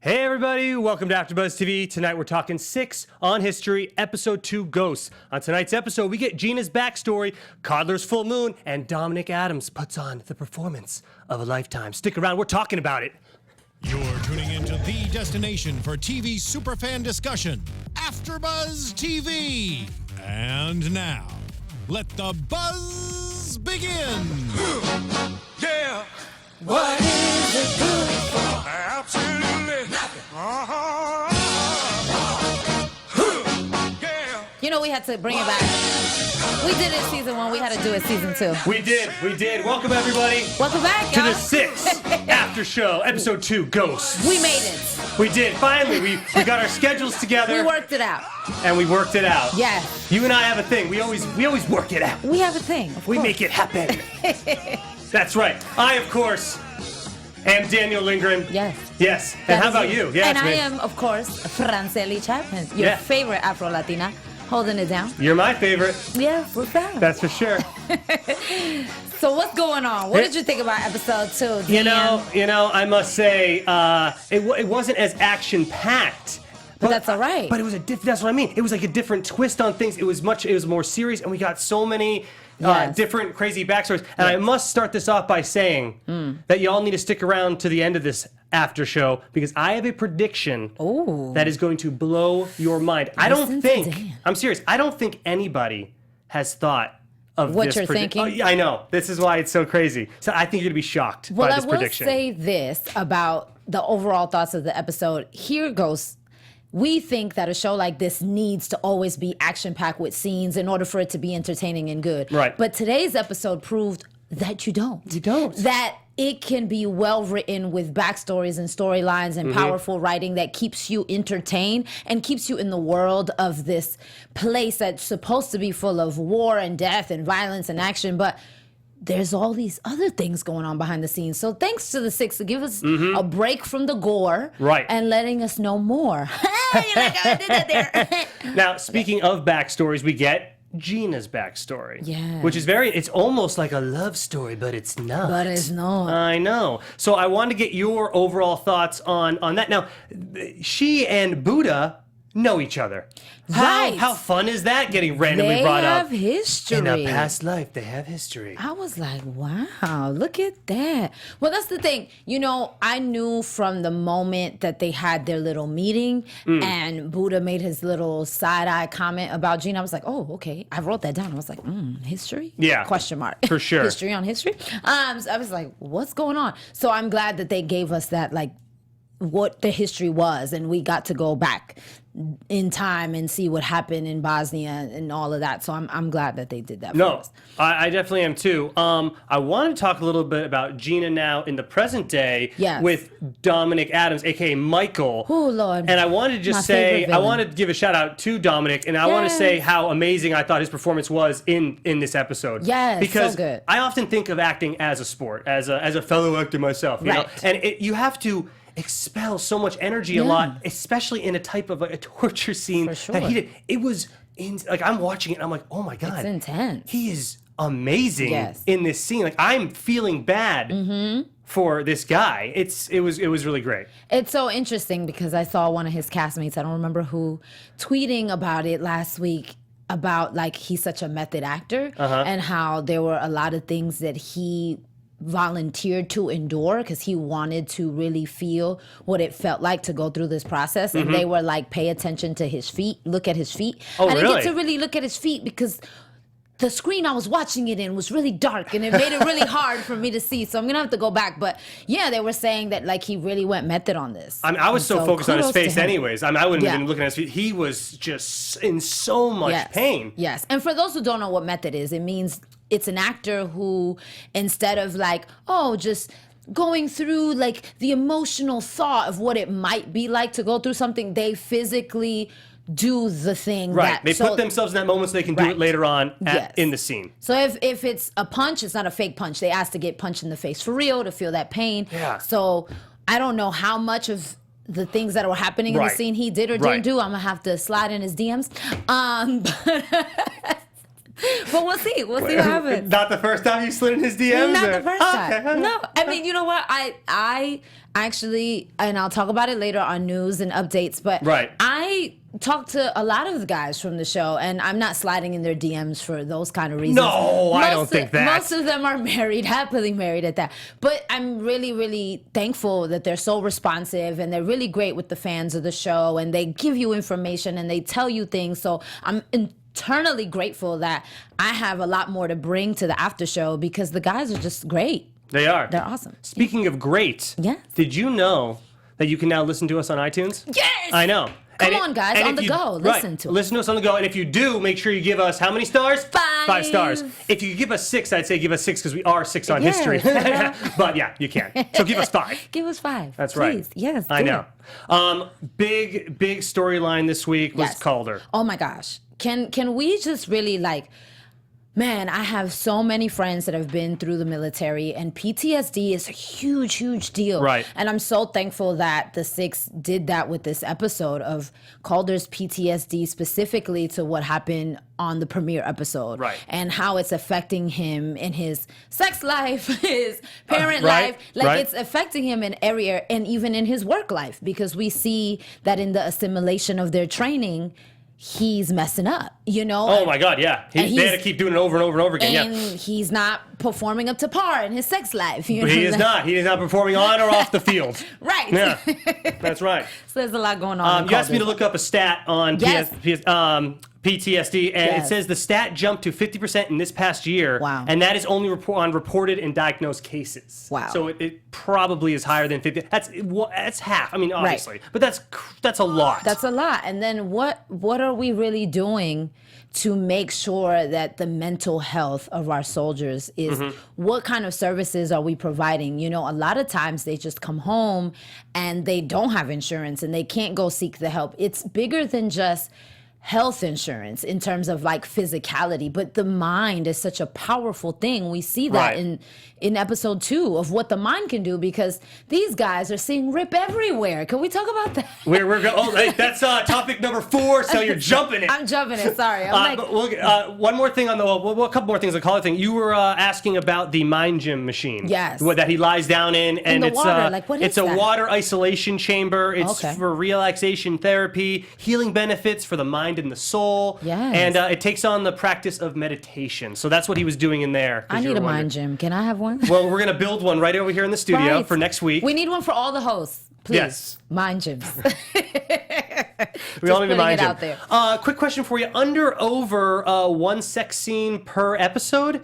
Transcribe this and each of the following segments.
Hey everybody, welcome to AFTERBUZZ TV. Tonight we're talking Six on History, Episode 2, Ghosts. On tonight's episode, we get Gina's backstory, Caulder's full moon, and Dominic Adams puts on the performance of a lifetime. Stick around, we're talking about it. You're tuning into the destination for TV superfan discussion, AFTERBUZZ TV. And now, let the buzz begin. Yeah. What is it good for? Absolutely nothing. Yeah. You know, we had to bring it back. We did it season 1. We had to do it season 2. We did. Welcome everybody Welcome back, to y'all. the Six After Show, Episode 2, Ghosts. We made it. We did, finally. We got our schedules together. We worked it out. And we worked it out. Yeah. You and I have a thing. We always work it out. We have a thing. We make it happen. That's right. I, of course, am Daniel Lindgren. Yes. Yes. And That how is about you? Yeah, and it's I me. am, of course, Franceli Chapman, your Yeah. favorite Afro-Latina, holding it down. You're my favorite. Yeah, we're fam. That's for sure. So what's going on? What did you think about episode 2? You know, I must say, it wasn't as action-packed. But that's all right. But it was that's what I mean. It was like a different twist on things. It was more serious, and we got so many Yes. different crazy backstories. And I must start this off by saying that y'all need to stick around to the end of this after show because I have a prediction that is going to blow your mind. Listen to Dan. I'm serious. I don't think anybody has thought of What this you're thinking? Oh, yeah, I know. This is why it's so crazy. So I think you're going to be shocked by this prediction. Well, I will say this about the overall thoughts of the episode. Here goes. We think that a show like this needs to always be action-packed with scenes in order for it to be entertaining and good. Right. But today's episode proved that you don't. You don't. That it can be well written with backstories and storylines and powerful writing that keeps you entertained and keeps you in the world of this place that's supposed to be full of war and death and violence and action, but there's all these other things going on behind the scenes. So thanks to the Six to give us a break from the gore and letting us know more. Hey, you like how I did that there? Now, speaking of backstories, we get Gina's backstory. Yes. Which is it's almost like a love story, but it's not. But it's not. I know. So I want to get your overall thoughts on that. Now, she and Buddha know each other. Right. How fun is that getting randomly They brought have up? history. In a past life, they have history. I was like, wow, look at that. Well, that's the thing. You know, I knew from the moment that they had their little meeting and Buddha made his little side-eye comment about Gina. I was like, oh, okay. I wrote that down. I was like, history? Yeah. Question mark. For sure. History on history? So I was like, what's going on? So I'm glad that they gave us that, like, what the history was, and we got to go back in time and see what happened in Bosnia and all of that. So I'm glad that they did that for us. I definitely am too. I want to talk a little bit about Gina now in the present day with Dominic Adams, aka Michael. Oh, Lord. And I wanted to just say, I want to give a shout out to Dominic, and I want to say how amazing I thought his performance was in this episode. Yes, because so good. I often think of acting as a sport, as a fellow actor myself, you know, and you have to expel so much energy a lot, especially in a type of a torture scene that he did. It was like I'm watching it and I'm like, oh my god, it's intense. He is amazing in this scene. Like I'm feeling bad for this guy. It was really great. It's so interesting because I saw one of his castmates, I don't remember who, tweeting about it last week about like he's such a method actor and how there were a lot of things that he volunteered to endure because he wanted to really feel what it felt like to go through this process. And they were like, pay attention to his feet, look at his feet. Oh, I didn't really? get to really look at his feet because the screen I was watching it in was really dark and it made it really hard for me to see. So I'm going to have to go back. But yeah, they were saying that like he really went method on this. I mean, I was so focused on his kudos to face him. anyways. I mean, I wouldn't have been looking at his feet. He was just in so much pain. Yes. And for those who don't know what method is, it means it's an actor who, instead of like, just going through like the emotional thought of what it might be like to go through something, they physically do the thing. Right. They put themselves in that moment so they can do it later on in the scene. So if it's a punch, it's not a fake punch. They ask to get punched in the face for real, to feel that pain. Yeah. So I don't know how much of the things that were happening in the scene he did or didn't do. I'm going to have to slide in his DMs. But we'll see. We'll see what happens. Not the first time you slid in his DMs? Not or? the first time. Okay. No, I mean, you know what? I actually, and I'll talk about it later on news and updates, but Right. I talked to a lot of the guys from the show, and I'm not sliding in their DMs for those kind of reasons. No, I don't think that. Most of them are married, happily married at that. But I'm really, really thankful that they're so responsive, and they're really great with the fans of the show, and they give you information, and they tell you things. So I'm eternally grateful that I have a lot more to bring to the after show because the guys are just great. They are. They're awesome. Speaking of great, Yes. did you know that you can now listen to us on iTunes? Yes! I know. Come on, guys, and on if the you- go. Listen to us. Listen to us on the go. And if you do, make sure you give us how many stars? 5 stars. If you give us 6, I'd say give us 6 because we are 6 on Yeah. history. But yeah, you can. So give us 5. Give us 5. That's please. right. Yes. I do know. it. Big storyline this week was Yes. Caulder. Oh my gosh. Can we just really man, I have so many friends that have been through the military, and PTSD is a huge, huge deal. Right. And I'm so thankful that the Six did that with this episode of Caulder's PTSD specifically to what happened on the premiere episode. Right. And how it's affecting him in his sex life, his parent right, life. Like right. it's affecting him in area and even in his work life, because we see that in the assimilation of their training, he's messing up, you know? Oh my God, yeah. They had he's- to keep doing it over and over and over again. And Yeah. he's not performing up to par in his sex life. You know? He is not. He is not performing on or off the field. Right. Yeah, that's right. So there's a lot going on. in You asked me to Caulder's look up a stat on Yes. PTSD, and it Yes. says the stat jumped to 50% in this past year. Wow. And that is only on reported and diagnosed cases. Wow. So it probably is higher than 50. That's half. I mean, obviously, but that's a lot. That's a lot. And then what are we really doing to make sure that the mental health of our soldiers is what kind of services are we providing? You know, a lot of times they just come home and they don't have insurance and they can't go seek the help. It's bigger than just health insurance in terms of like physicality, but the mind is such a powerful thing. We see that Right. in episode 2 of what the mind can do, because these guys are seeing rip everywhere. Can we talk about that? That's topic number 4. So you're jumping it. I'm jumping it. Sorry. I'm One more thing on a couple more things on the Caulder thing. You were asking about the mind gym machine. Yes. That he lies down in, and the it's water. Like, what is it's a that? water isolation chamber. It's Okay. for relaxation therapy, healing benefits for the mind and the soul. Yes. And it takes on the practice of meditation. So that's what he was doing in there. 'cause I you need were a wondering. mind gym. Can I have one? Well, we're gonna build one right over here in the studio Right. for next week. We need one for all the hosts. Please. Yes. Mind gyms. We all need a putting mind it gym. out there. Quick question for you: over one sex scene per episode?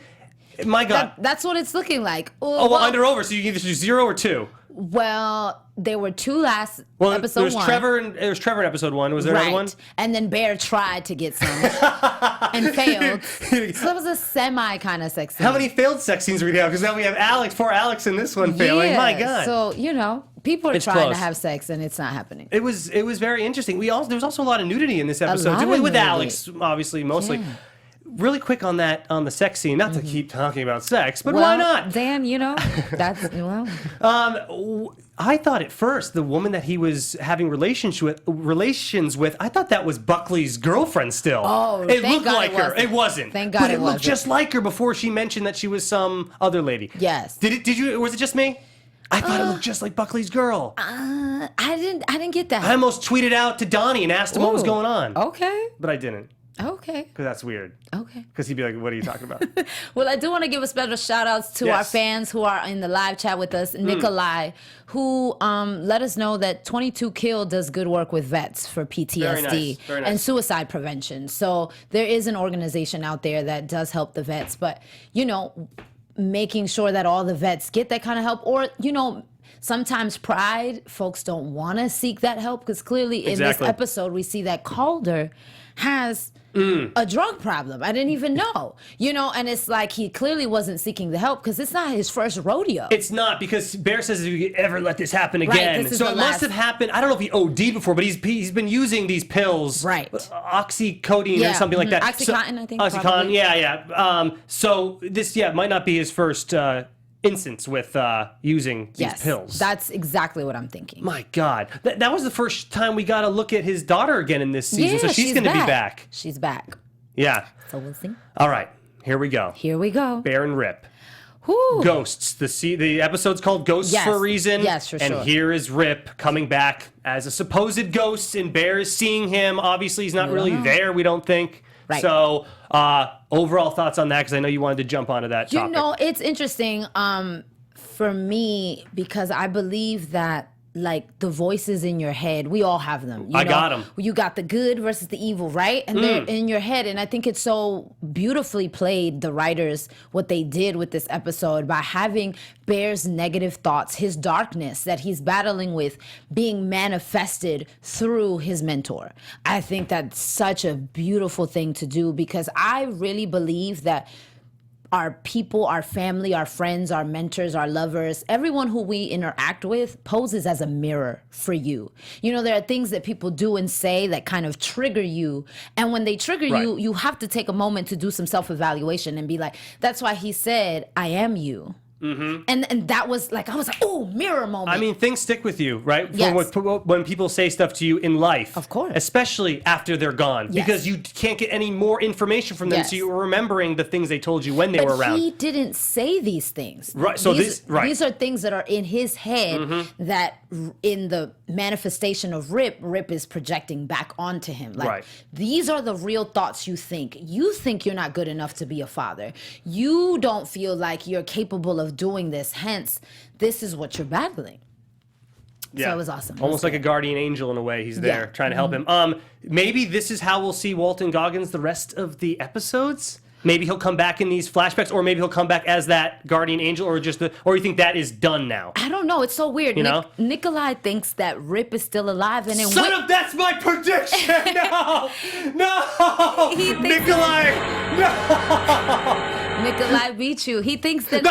My God. That's what it's looking like. Oh, well, under over, so you can either do 0 or 2. Well, there were 2 last Well, episode there was 1. Trevor in episode 1. Was there another one? And then Bear tried to get some and failed. So that was a semi kind of sex scene. How many failed sex scenes do we have? Because now we have poor Alex in this one failing. Yeah, My God. So, you know, people are It's trying close. to have sex and it's not happening. It was very interesting. There was also a lot of nudity in this episode lot too, of with nudity. Alex, obviously, mostly. Yeah. Really quick on the sex scene, not to keep talking about sex, but why not? Dan, you know, that's, well. I thought at first the woman that he was having relations with, I thought that was Buckley's girlfriend still. Oh, it thank looked God like it her. wasn't. It wasn't. Thank God but it it looked wasn't. just like her before she mentioned that she was some other lady. Yes. Did you? Was it just me? I thought it looked just like Buckley's girl. I didn't get that. I almost tweeted out to Donnie and asked him what was Ooh. going on, Okay. but I didn't Okay. because that's weird. Okay. Because he'd be like, "What are you talking about?" Well, I do want to give a special shout outs to our Yes. fans who are in the live chat with us. Nikolai, who let us know that 22 Kill does good work with vets for PTSD Very nice. Very nice. and suicide prevention. So there is an organization out there that does help the vets, but you know, making sure that all the vets get that kind of help, or you know, sometimes pride, folks don't want to seek that help, because clearly in Exactly. this episode we see that Caulder has a drug problem. I didn't even know, you know, and it's like he clearly wasn't seeking the help because it's not his first rodeo. It's not, because Bear says if you ever let this happen Right, again. this is So the it must last- have happened. I don't know if he OD'd before, but he's been using these pills, Right. Oxycodone Yeah, or something like that. Oxycontin, I think, Oxycontin, probably. yeah. So this, might not be his first instance with using these Yes, pills. that's exactly what I'm thinking. My God, that was the first time we got to look at his daughter again in this season. So she's going to be back. She's back. Yeah. So we'll see. All right. Here we go. Here we go. Bear and Rip. Whew. Ghosts. The episode's called Ghosts Yes. for a reason. Yes, for and sure. here is Rip coming back as a supposed ghost, and Bear is seeing him. Obviously, he's not really there, we don't think. Right. So, overall thoughts on that, because I know you wanted to jump onto that topic. You know, it's interesting for me because I believe that like the voices in your head, we all have them. I got 'em. You got the good versus the evil, right? And they're in your head. And I think it's so beautifully played, the writers, what they did with this episode by having Bear's negative thoughts, his darkness that he's battling with being manifested through his mentor. I think that's such a beautiful thing to do because I really believe that our people, our family, our friends, our mentors, our lovers, everyone who we interact with poses as a mirror for you. You know, there are things that people do and say that kind of trigger you. And when they trigger you, you have to take a moment to do some self-evaluation and be like, that's why he said, I am you. Mm-hmm. And that was like, I was like, oh, mirror moment. I mean, things stick with you, right? Yes. When people say stuff to you in life. Of course. Especially after they're gone. Yes. Because you can't get any more information from them, Yes. so you're remembering the things they told you when they were around. He didn't say these things. Right, so these are things that are in his head that in the manifestation of Rip is projecting back onto him. Like, these are the real thoughts you think. You think you're not good enough to be a father. You don't feel like you're capable of doing this. Hence, this is what you're battling. Yeah. So it was awesome. Almost like a guardian angel in a way. He's there trying to help him. Maybe this is how we'll see Walton Goggins the rest of the episodes. Maybe he'll come back in these flashbacks, or maybe he'll come back as that guardian angel, or you think that is done now? I don't know. It's so weird. You know? Nikolai thinks that Rip is still alive, and then That's my prediction. No, He thinks Nikolai. No. Nikolai beat you. He thinks that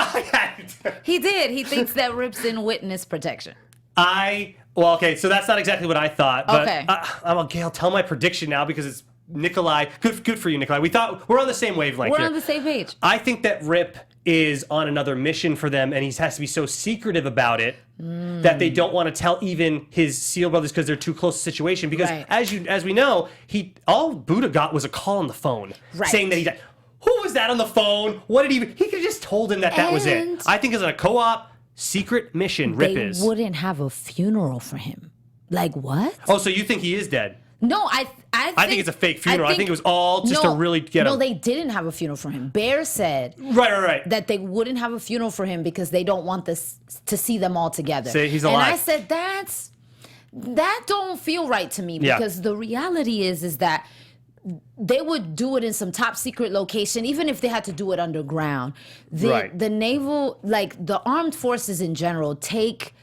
he did. He thinks that Rip's in witness protection. Okay, so that's not exactly what I thought. But Okay. I'll tell my prediction now because it's Nikolai. Good for you, Nikolai. We thought we're on the same wavelength We're here. on the same page. I think that Rip is on another mission for them, and he has to be so secretive about it that they don't want to tell even his SEAL brothers because they're too close to the situation. Because as we know, all Buddha got was a call on the phone saying that he died. Who was that on the phone? What did he could have just told him that was it. I think it's a co-op secret mission. Rip is. They wouldn't have a funeral for him. Like what? Oh, so you think he is dead? No, I think it's a fake funeral. I think it was all just to really get him. No, they didn't have a funeral for him. Bear said right that they wouldn't have a funeral for him because they don't want this to see them all together. See, he's alive. And I said that don't feel right to me because the reality is that they would do it in some top secret location, even if they had to do it underground. The naval, like the armed forces in general, take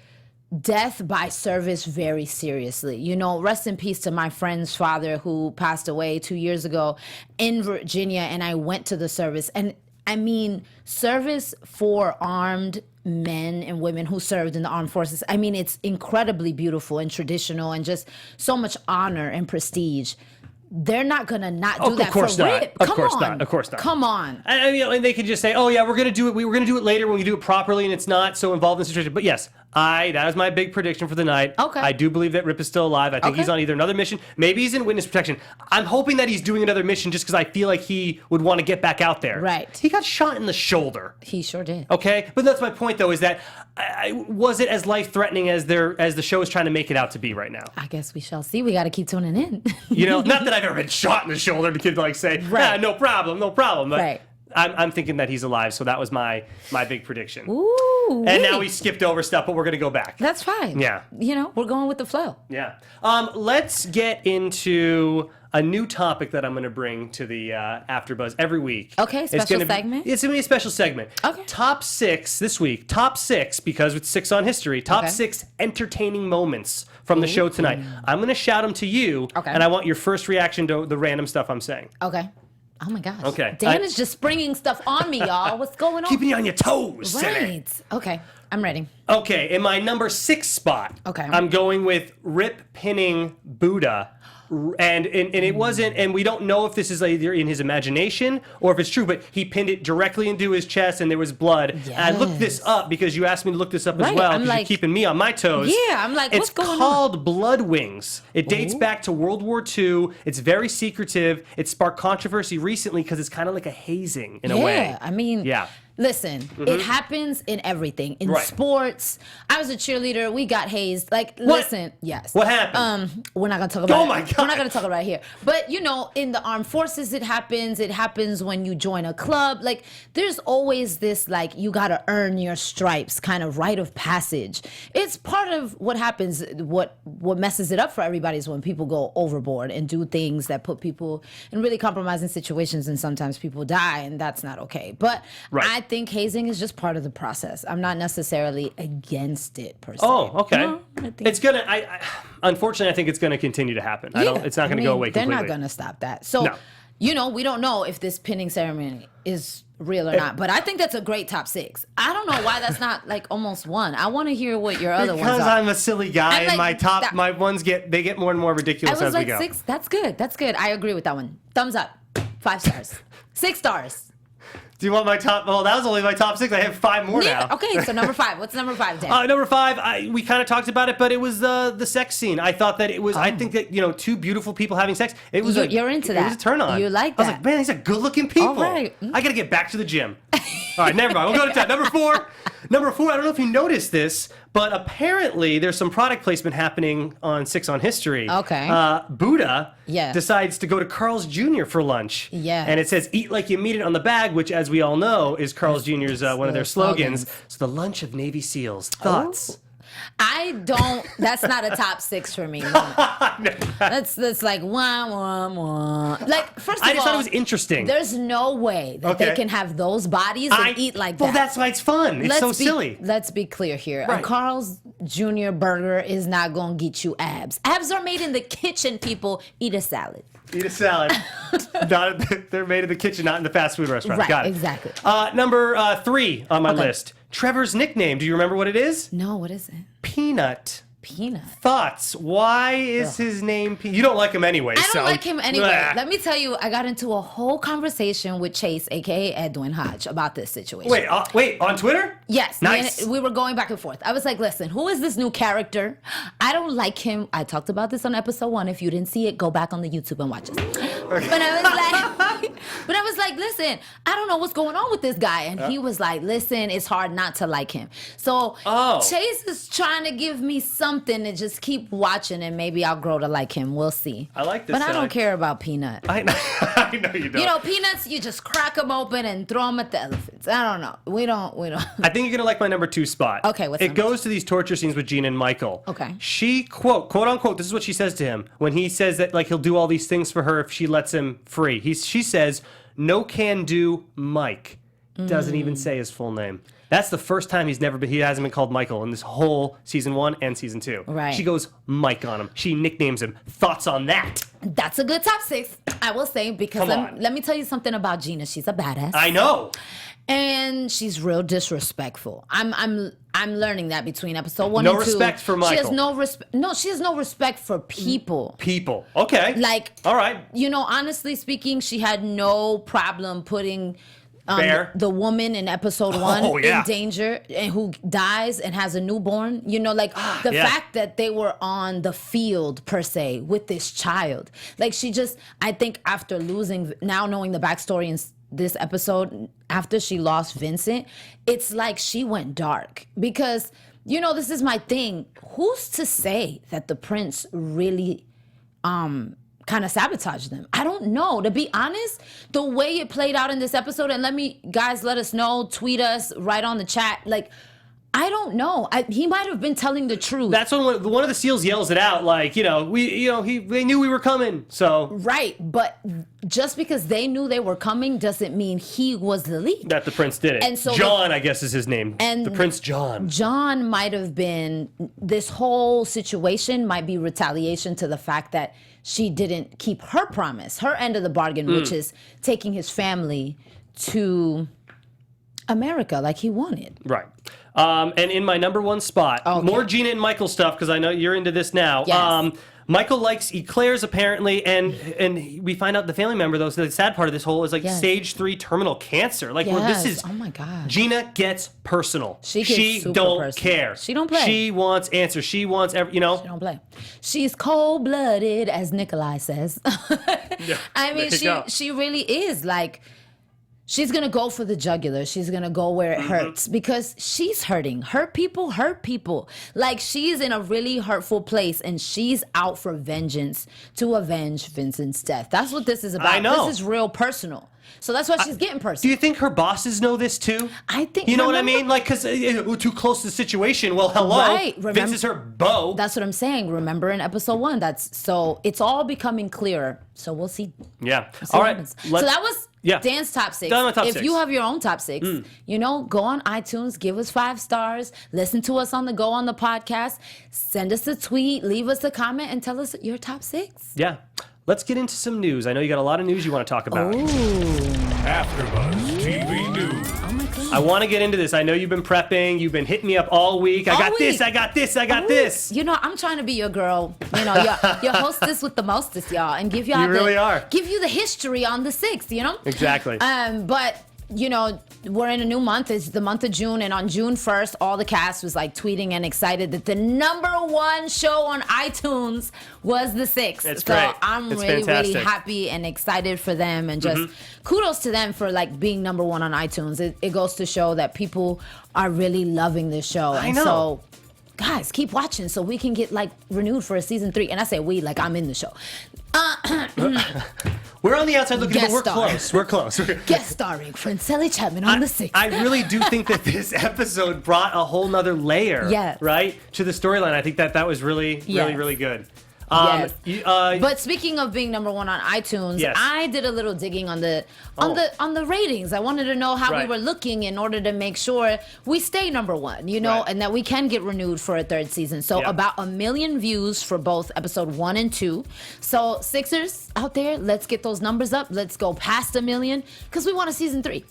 death by service very seriously. You know, rest in peace to my friend's father who passed away 2 years ago in Virginia, and I went to the service. And I mean, service for armed men and women who served in the armed forces, I mean, it's incredibly beautiful and traditional and just so much honor and prestige. They're not gonna not do that for Rip. Of course not. Come on. I mean, and they could just say, "Oh yeah, we're gonna do it. We were gonna do it later when we do it properly, and it's not so involved in the situation." But yes, that is my big prediction for the night. Okay. I do believe that Rip is still alive. I think he's on either another mission, maybe he's in witness protection. I'm hoping that he's doing another mission just because I feel like he would want to get back out there. Right. He got shot in the shoulder. He sure did. Okay, but that's my point though, is that was it as life-threatening as the show is trying to make it out to be right now? I guess we shall see. We got to keep tuning in. You know, not that I've ever been shot in the shoulder to like say, no problem. But I'm thinking that he's alive, so that was my big prediction. Ooh. And now we skipped over stuff, but we're gonna go back. That's fine. Yeah. You know, we're going with the flow. Yeah. Let's get into a new topic that I'm going to bring to the AfterBuzz every week. Okay, special segment? It's going to be a special segment. Okay. Top 6 this week. Top 6, because it's 6 on history. Top 6 entertaining moments from the show tonight. I'm going to shout them to you, and I want your first reaction to the random stuff I'm saying. Okay. Oh my gosh. Okay. Dan is just springing stuff on me, y'all. What's going on? Keeping you on your toes. Right. Okay. I'm ready. Okay, in my number 6 spot, Okay. I'm going with Rip pinning Buddha. And it wasn't, and we don't know if this is either in his imagination or if it's true, but he pinned it directly into his chest and there was blood. Yes. And I looked this up because you asked me to look this up as Right, well, I'm because like- you're keeping me on my toes. Yeah, I'm like, what's going on? It's called Blood Wings. It dates back to World War II. It's very secretive. It sparked controversy recently because it's kind of like a hazing in a way. Yeah, I mean, Yeah. listen, it happens in everything. In Right. sports, I was a cheerleader. We got hazed. Like, listen, yes. What happened? We're not gonna talk about. Oh it. my God. We're not gonna talk about it here. But you know, in the armed forces, it happens. It happens when you join a club. Like, there's always this like you gotta earn your stripes kind of rite of passage. It's part of what happens. What messes it up for everybody is when people go overboard and do things that put people in really compromising situations, and sometimes people die, and that's not okay. But Right. I think hazing is just part of the process. I'm not necessarily against it per se. Oh, okay. No, I think- It's gonna. Unfortunately, I think it's gonna continue to happen. I don't. It's not gonna go away They're completely. not gonna stop that. So, No. you know, we don't know if this pinning ceremony is real or not. But I think that's a great top 6. I don't know why that's not like almost 1. I want to hear what your other ones Because are. I'm a silly guy, I'm and like, my ones get more and more I ridiculous was as like we go. 6. That's good. That's good. I agree with that one. Thumbs up. 5 stars. 6 stars. Do you want my top? Well, that was only my top 6. I have 5 more Yeah. now. Okay. So number 5. What's number 5, Dan? Number 5, we kind of talked about it, but it was the sex scene. I thought that it was. I think that two beautiful people having sex. It was. You're into It was that. a turn on. You like I was that. like, man, these are good-looking people. All right. I gotta get back to the gym. All right, never mind. We'll go to 10. Number 4. Number 4. I don't know if you noticed this, but apparently there's some product placement happening on 6 on History. Okay. Buddha Yeah. decides to go to Carl's Jr. for lunch. Yes. And it says "Eat like you mean it" on the bag, which, as we all know, is Carl's Jr.'s one of their slogans. So the lunch of Navy SEALs. Thoughts? I don't. That's not a top 6 for me. That's like wah wah wah. Like, first of all, I just thought it was interesting. There's no way that they Okay. can have those bodies and eat like that. Well, that's why it's fun. It's so be, silly. Let's be clear here. Right. A Carl's Jr. burger is not gonna get you abs. Abs are made in the kitchen. People eat a salad. Eat a salad. They're made in the kitchen, not in the fast food restaurant. Right, Got it. exactly. Number 3 on my Okay. list. Trevor's nickname. Do you remember what it is? No, what is it? Peanut. Peanut. Thoughts? Why is his name Peanut? You don't like him anyway. I don't so. like him anyway. Blah. Let me tell you, I got into a whole conversation with Chase, aka Edwin Hodge, about this situation. Wait, on Twitter? Yes. Nice. We were going back and forth. I was like, listen, who is this new character? I don't like him. I talked about this on episode 1. If you didn't see it, go back on the YouTube and watch it. But I was like, listen, I don't know what's going on with this guy. And he was like, listen, it's hard not to like him. So Chase is trying to give me something to just keep watching, and maybe I'll grow to like him. We'll see. I like this. But I don't care about Peanut. I know you don't. You know, peanuts, you just crack them open and throw them at the elephants. I don't know. We don't. I think you're gonna like my number 2 spot. Okay, what's it number goes to these torture scenes with Gina and Michael. Okay. She quote unquote. This is what she says to him when he says that like he'll do all these things for her if she lets him free. She says, "No can do, Mike." Doesn't even say his full name. That's the first time he hasn't been called Michael in this whole season 1 and season 2. Right. She goes Mike on him. She nicknames him. Thoughts on that? That's a good top 6, I will say, because Come on. let me tell you something about Gina. She's a badass. I know. And she's real disrespectful. I'm learning that between episode 1 No and 2. respect for She has Michael. no respect. No, she has no respect for people. People. Okay. Like, all right. You know, honestly speaking, she had no problem putting Fair. the woman in episode 1 Oh, yeah. in danger and who dies and has a newborn. You know, like the Yeah. fact that they were on the field per se with this child. Like, she just, I think after losing, now knowing the backstory in this episode, after she lost Vincent, it's like she went dark because, you know, this is my thing. Who's to say that the prince really kind of sabotage them? I don't know. To be honest, the way it played out in this episode, and let us know, tweet us, write on the chat. Like, I don't know. He might have been telling the truth. That's when one of the SEALs yells it out, like, they knew we were coming, so. Right, but just because they knew they were coming doesn't mean he was the lead. That the prince did it. And so John, I guess, is his name. And the Prince John. John might have been, this whole situation might be retaliation to the fact that she didn't keep her promise, her end of the bargain, which is taking his family to America like he wanted. Right. And in my number one spot, Okay. more Gina and Michael stuff, because I know you're into this now. Yes. Michael likes eclairs apparently, and we find out the family member, though, so the sad part of this whole is like Yes. stage 3 terminal cancer. Like, well, this Yes. is, Oh my God. Gina gets personal. She gets super don't personal. care. She don't play. She wants answers. She wants She don't play. She's cold-blooded, as Nikolai says. I mean, there you go. she really is like. She's going to go for the jugular. She's going to go where it hurts because she's hurting. Hurt people hurt people. Like, she's in a really hurtful place, and she's out for vengeance to avenge Vincent's death. That's what this is about. I know. This is real personal. So that's why she's getting Do personal. you think her bosses know this too? I think... You know what I remember- mean? Like, because we're too close to the situation. Well, hello. Right, Vince remember- is her beau. That's what I'm saying. Remember in episode 1, so it's all becoming clearer. So we'll see. Yeah. See All what right. happens. So that was Dan's top 6. Done with top if 6. you have your own top 6, you know, go on iTunes, give us 5 stars, listen to us on the go on the podcast, send us a tweet, leave us a comment, and tell us your top 6. Yeah. Let's get into some news. I know you got a lot of news you want to talk about. AfterBuzz TV News. Oh my goodness. I want to get into this. I know you've been prepping. You've been hitting me up all week. I got this. week. I got this. I got this. You know, I'm trying to be your girl. You know, your hostess with the mostest, y'all, and give y'all You really are. give you the history on the 6th. You know, Exactly. But you know, we're in a new month. It's the month of June, and on June 1st, all the cast was like tweeting and excited that the #1 show on iTunes was the 6th. It's so great. I'm It's really, fantastic. really happy and excited for them, and just kudos to them for like being #1 on iTunes. It goes to show that people are really loving this show. I And know. so guys, keep watching so we can get like renewed for a season 3. And I say we, like I'm in the show. We're on the outside looking in, but Guest we're star. close. We're close. Guest starring Franceli Chapman on the 6th. I really do think that this episode brought a whole nother layer, Yes. right, to the storyline. I think that was really, Yes. really good. Yes. You- But speaking of being #1 on iTunes, Yes. I did a little digging on the ratings. I wanted to know how Right. we were looking in order to make sure we stay #1, you know, Right. and that we can get renewed for a 3rd season. So Yeah. about 1 million views for both episode 1 and 2. So Sixers out there, let's get those numbers up. Let's go past 1 million because we want a season 3.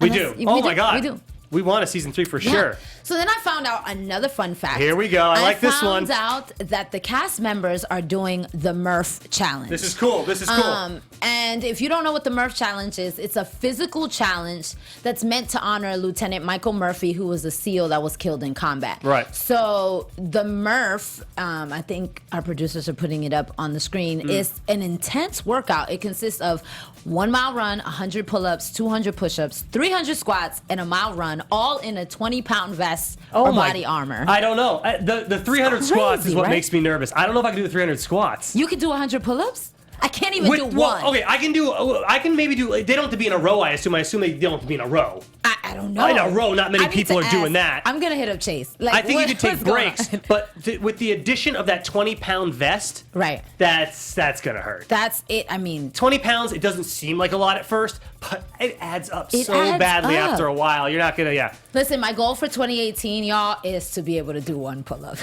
we And do. that's- Oh my God. We do. We want a season 3 for Yeah. sure. So then I found out another fun fact. Here we go. I like this one. I found out that the cast members are doing the Murph challenge. This is cool. This is cool. And if you don't know what the Murph challenge is, it's a physical challenge that's meant to honor Lieutenant Michael Murphy, who was a SEAL that was killed in combat. Right. So the Murph, I think our producers are putting it up on the screen, is an intense workout. It consists of 1 mile run, 100 pull-ups, 200 push-ups, 300 squats, and a mile run, all in a 20-pound vest or body armor. I don't know. The 300 It's squats is crazy, what right? makes me nervous. I don't know if I can do the 300 squats. You could do 100 pull-ups? I can't even do one. Okay, I can maybe do. They don't have to be in a row. I assume they don't have to be in a row. I don't know. In a row, not many I need people to are doing ask. that. I'm gonna hit up Chase. Like, I think you could take what's going breaks, on? but with the addition of that 20-pound vest, Right. That's gonna hurt. That's it. I mean, 20 pounds, it doesn't seem like a lot at first, but it adds up It so adds badly up. after a while. You're not gonna, listen, my goal for 2018, y'all, is to be able to do 1 pull-up.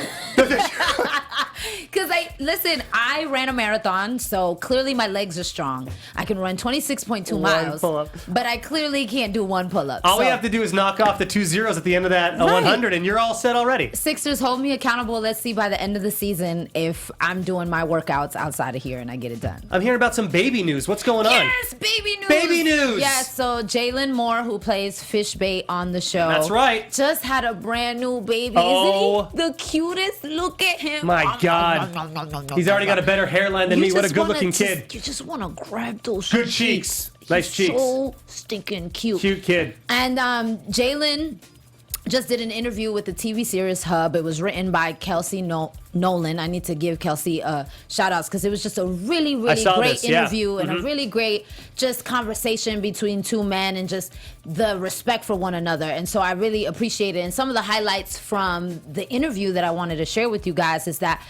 Because I ran a marathon, so clearly my legs are strong. I can run 26.2 miles, pull-up. but I clearly can't do 1 pull-up. All we So, have to do is knock off the 2 zeros at the end of that Right. 100, and you're all set already. Sixers, hold me accountable. Let's see by the end of the season if I'm doing my workouts outside of here and I get it done. I'm hearing about some baby news. What's going on? Yes, baby news. Baby news. Yes, so Jalen Moore, who plays Fishbait on the show. That's right. Just had a brand new baby. Oh. Isn't he the cutest? Look at him. My God. He's already got a better hairline than me. What a good-looking kid. You just want to grab those Good cheeks. Nice He's cheeks. So stinking cute. Cute kid. And Jalen just did an interview with the TV series Hub. It was written by Kelsey Nolan. I need to give Kelsey shout outs because it was just a really, really saw great this, yeah. interview and a really great just conversation between two men and just the respect for one another. And so I really appreciate it. And some of the highlights from the interview that I wanted to share with you guys is that,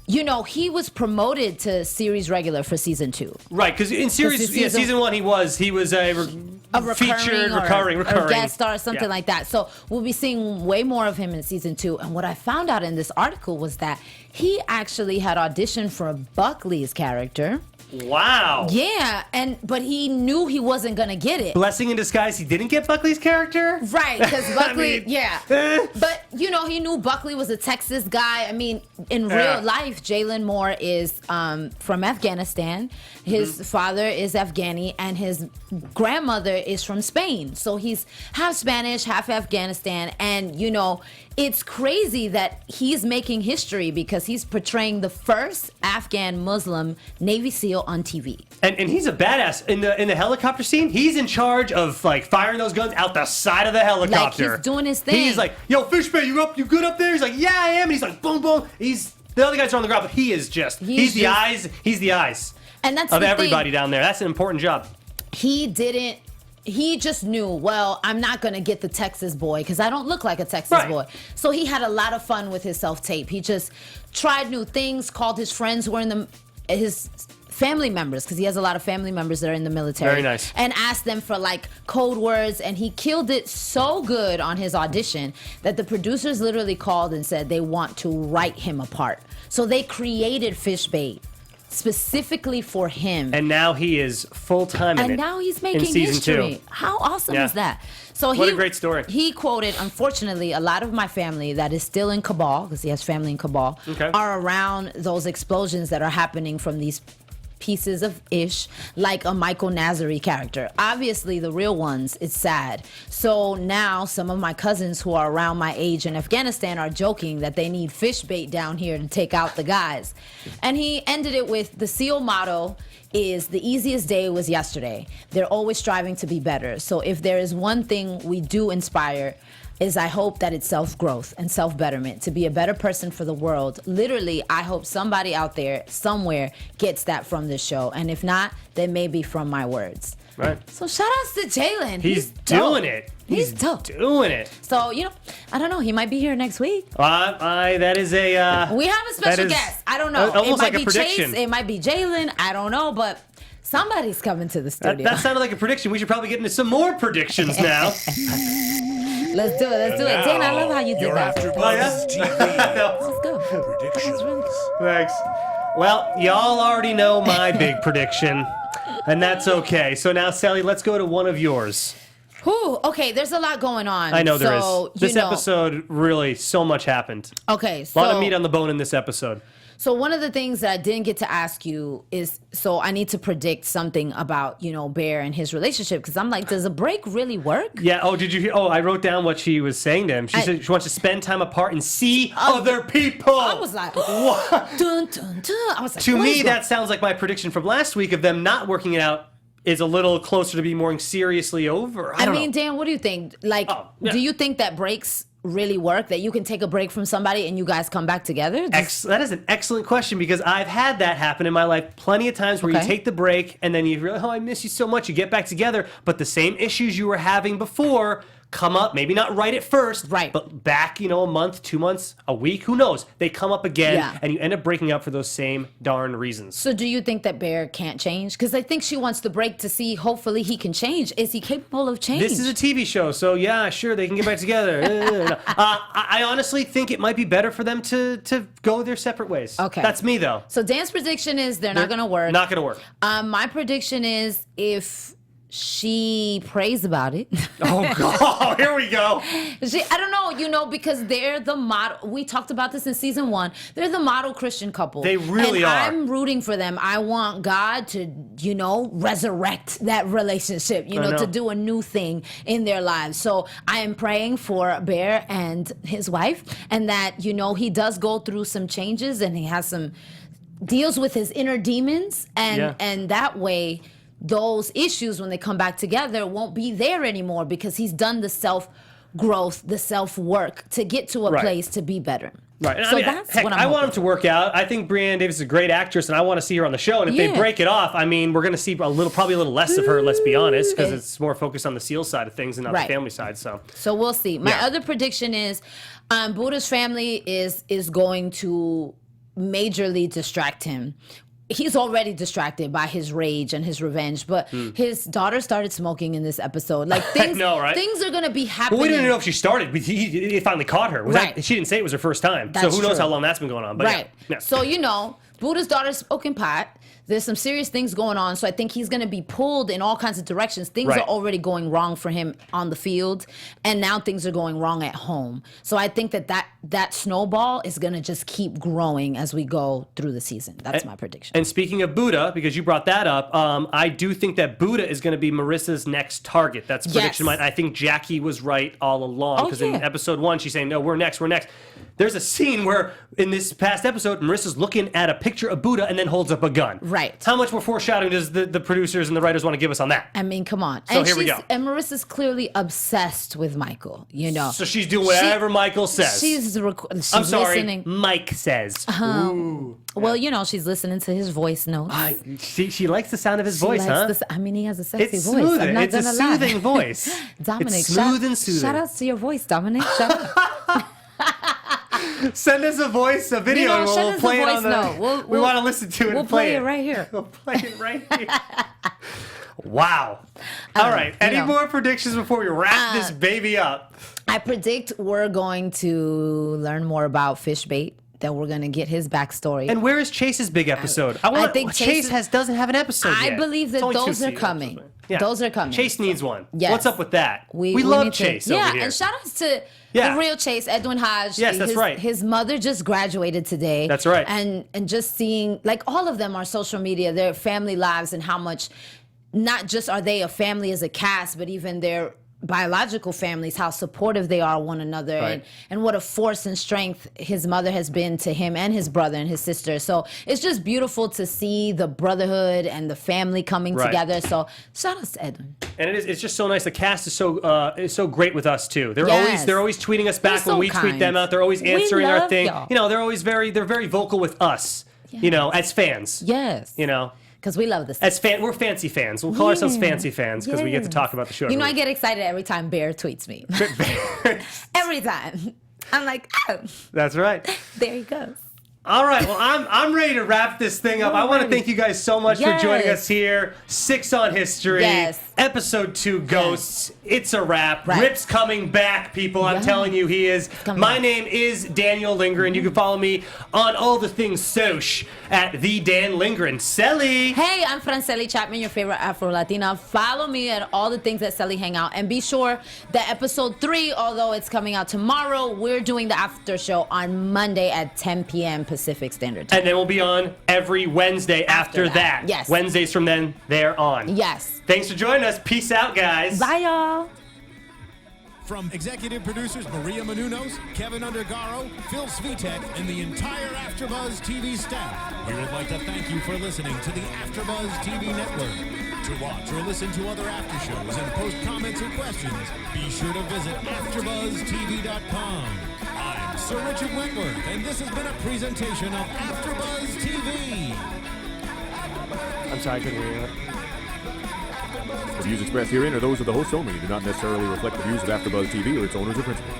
you know, he was promoted to series regular for season 2. Right, because in season 1 he was a featured recurring or guest star or something Yeah. like that. So we'll be seeing way more of him in season 2. And what I found out in this article was that he actually had auditioned for Buckley's character Wow. Yeah, but he knew he wasn't gonna get it. Blessing in disguise, he didn't get Buckley's character? Right, because Buckley, eh. But, he knew Buckley was a Texas guy. I mean, in real life, Jalen Moore is from Afghanistan. His father is Afghani, and his grandmother is from Spain. So he's half Spanish, half Afghanistan. And, it's crazy that he's making history because he's portraying the first Afghan Muslim Navy SEAL on TV. And he's a badass. In the helicopter scene, he's in charge of firing those guns out the side of the helicopter. Like, he's doing his thing. He's like, yo, Fishbait, you good up there? He's like, yeah, I am. And he's like, boom, boom. The other guys are on the ground, but he is just, he's the eyes and that's of the everybody thing. down there. That's an important job. He just knew, well, I'm not going to get the Texas boy because I don't look like a Texas boy. So he had a lot of fun with his self-tape. He just tried new things, called his friends who were his family members, because he has a lot of family members that are in the military. Very nice. And asked them for code words, and he killed it so good on his audition that the producers literally called and said they want to write him apart. So they created Fishbait specifically for him. And now he is full-time in it. And now he's making season history. 2. How awesome is that? So what a great story. He quoted, unfortunately, a lot of my family that is still in Kabul, because he has family in Kabul, are around those explosions that are happening from these pieces of ish, like a Michael Nazary character. Obviously, the real ones, it's sad. So now some of my cousins who are around my age in Afghanistan are joking that they need fish bait down here to take out the guys. And he ended it with, the SEAL motto is, the easiest day was yesterday. They're always striving to be better. So if there is one thing we do inspire, is I hope that it's self-growth and self-betterment, to be a better person for the world. Literally, I hope somebody out there, somewhere, gets that from this show. And if not, then maybe from my words. Right. So shout outs to Jalen. He's dope. doing it. He's dope. Doing it. So, I don't know. He might be here next week. That is a... we have a special guest. I don't know. Almost it might like a be prediction. Chase. It might be Jalen. I don't know. But somebody's coming to the studio. That sounded like a prediction. We should probably get into some more predictions now. Let's do it. Let's do it. Dan, I love how you did that. AfterBuzz TV. Let's go. Predictions. Thanks. Well, y'all already know my big prediction, and that's okay. So now, Sally, let's go to one of yours. Whew, okay, there's a lot going on. I know there is. So, This episode, really, so much happened. Okay, A lot of meat on the bone in this episode. So one of the things that I didn't get to ask you is, so I need to predict something about, Bear and his relationship, because I'm like, does a break really work? Yeah. Oh, did you hear? Oh, I wrote down what she was saying to him. She said she wants to spend time apart and see other people. I was like, what? Dun, dun, dun. I was like, To me, that sounds like my prediction from last week of them not working it out is a little closer to being more seriously over. I don't know. Dan, what do you think? Do you think that breaks really work, that you can take a break from somebody and you guys come back together? That is an excellent question, because I've had that happen in my life plenty of times where you take the break and then you realize, I miss you so much. You get back together, but the same issues you were having before come up, maybe not right at first, but back, a month, 2 months, a week, who knows? They come up again, and you end up breaking up for those same darn reasons. So do you think that Bear can't change? Because I think she wants the break to see, hopefully he can change. Is he capable of change? This is a TV show, so yeah, sure, they can get back together. I honestly think it might be better for them to go their separate ways. Okay. That's me, though. So Dan's prediction is they're not going to work. Not going to work. My prediction is if she prays about it. Oh, God. Here we go. I don't know, because they're the model. We talked about this in season 1. They're the model Christian couple. They really are. I'm rooting for them. I want God to, resurrect that relationship, to do a new thing in their lives. So I am praying for Bear and his wife, and that, he does go through some changes and he has some deals with his inner demons, and that way those issues, when they come back together, won't be there anymore, because he's done the self-growth, the self-work to get to a place to be better. Right. And So that's what I I'm want him to work out. I think Brianne Davis is a great actress, and I want to see her on the show. And if they break it off, we're going to see probably a little less of her, let's be honest, because it's more focused on the SEAL side of things and not the family side. So we'll see. My other prediction is Buddha's family is going to majorly distract him. He's already distracted by his rage and his revenge, but his daughter started smoking in this episode. Things, things are going to be happening. Well, we didn't know if she started. He finally caught her. She didn't say it was her first time. That's so who knows true. how long that's been going on. But So, Buddha's daughter's smoking pot. there's some serious things going on. So I think he's going to be pulled in all kinds of directions. Things Right. are already going wrong for him on the field, and now things are going wrong at home. So I think that snowball is going to just keep growing as we go through the season. That's my prediction. And speaking of Buddha, because you brought that up, I do think that Buddha is going to be Marissa's next target. That's prediction Yes. mine. I think Jackie was right all along, because in episode 1, she's saying, no, we're next. There's a scene where, in this past episode, Marissa's looking at a picture of Buddha and then holds up a gun. Right. How much more foreshadowing does the producers and the writers want to give us on that? I mean, come on. So and here we go. And Marissa's clearly obsessed with Michael, you know. So she's doing whatever Michael says. She's I'm sorry, listening. Mike says. Ooh. Well, you know, she's listening to his voice notes. She likes the sound of his She voice, likes huh? I mean, he has a sexy It's voice. smoothing. I'm not It's a gonna lie. soothing voice. Dominic, it's smooth and soothing. Shout out to your voice, Dominic. Shout out. Send us a video, You know, and we'll send us a play it voice on the. note. We want to listen to it. We'll and play it right here. We'll play it right here. Wow. All right. Any know. more predictions before we wrap this baby up? I predict we're going to learn more about fish bait. That we're gonna get his backstory. And where is Chase's big episode? I think Chase doesn't have an episode I yet. believe that It's only 2 those are seasons. coming. Yeah. Those are coming. Chase needs one. Yes. What's up with that? We need love to- Chase yeah, over here. and shout outs to Yeah. the real Chase, Edwin Hodge. Yes, that's right. His mother just graduated today. That's right. And just seeing, like, all of them are social media, their family lives, and how much, not just are they a family as a cast, but even their biological families, how supportive they are one another, Right. and what a force and strength his mother has been to him and his brother and his sister. So it's just beautiful to see the brotherhood and the family coming Right. together. So shout outs to Edwin. And it's just so nice. The cast is so great with us too. They're Yes. always tweeting us back They're when so we tweet kind. them out. They're always We answering our love thing. y'all. You know, they're very vocal with us. You know, as fans. Yes. You know, Because we love this. we're fancy fans. We'll call ourselves fancy fans because we get to Yes. talk about the show. You know, I every get excited every time Bear tweets me. Every time. I'm like, oh, That's right. there he goes. All right, well, I'm ready to wrap this thing up. I want to thank you guys so much for joining Yes. us here. 6 on History, Yes. Episode 2, Ghosts. It's a wrap. Right. Rip's coming back, people. I'm Yeah. telling you, he is. coming My back. name is Daniel Lindgren. You can follow me on all the things soch at the Dan Lindgren. Selly. Hey, I'm Franceli Chapman, your favorite Afro-Latina. Follow me at all the things that Selly hang out. And be sure that episode 3, although it's coming out tomorrow, we're doing the after show on Monday at 10 p.m. Pacific Standard Time. And then we'll be on every Wednesday after that. Yes. Wednesdays from then, they're on. Yes. Thanks for joining us. Peace out, guys. Bye, y'all. From executive producers Maria Menounos, Kevin Undergaro, Phil Svitek, and the entire AfterBuzz TV staff, we would like to thank you for listening to the AfterBuzz TV network. To watch or listen to other after shows and post comments or questions, be sure to visit AfterBuzzTV.com. I'm Sir Richard Wentworth, and this has been a presentation of AfterBuzz TV. I'm sorry, I couldn't hear you. The views expressed herein are those of the hosts only and do not necessarily reflect the views of AfterBuzz TV or its owners or principals.